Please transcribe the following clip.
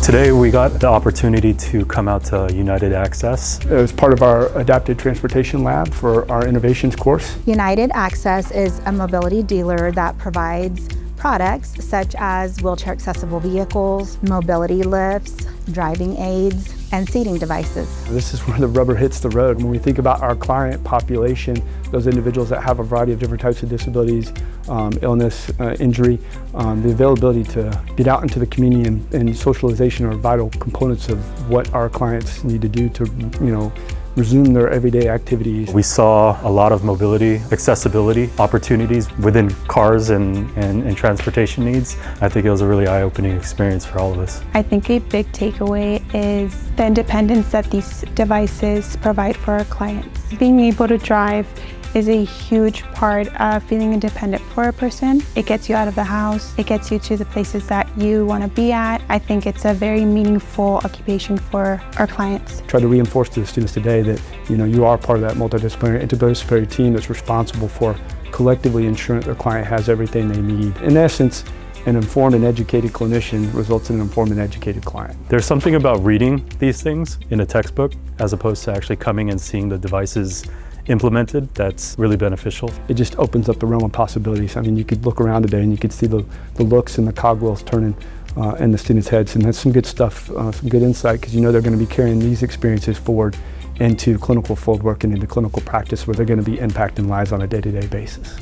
Today we got the opportunity to come out to United Access. It was part of our adapted transportation lab for our innovations course. United Access is a mobility dealer that provides products such as wheelchair accessible vehicles, mobility lifts, driving aids, and seating devices. This is where the rubber hits the road. When we think about our client population, those individuals that have a variety of different types of disabilities, illness, injury, the availability to get out into the community and socialization are vital components of what our clients need to do to, resume their everyday activities. We saw a lot of mobility, accessibility opportunities within cars and transportation needs. I think it was a really eye-opening experience for all of us. I think a big takeaway is the independence that these devices provide for our clients. Being able to drive is a huge part of feeling independent for a person. It gets you out of the house, it gets you to the places that you want to be at. I think it's a very meaningful occupation for our clients. Try to reinforce to the students today that you are part of that multidisciplinary, interdisciplinary team that's responsible for collectively ensuring their client has everything they need. In essence, an informed and educated clinician results in an informed and educated client. There's something about reading these things in a textbook as opposed to actually coming and seeing the devices implemented that's really beneficial. It just opens up the realm of possibilities. I mean, you could look around today and you could see the looks and the cogwheels turning in the students' heads, and that's some good stuff, some good insight, because they're going to be carrying these experiences forward into clinical fieldwork and into clinical practice where they're going to be impacting lives on a day-to-day basis.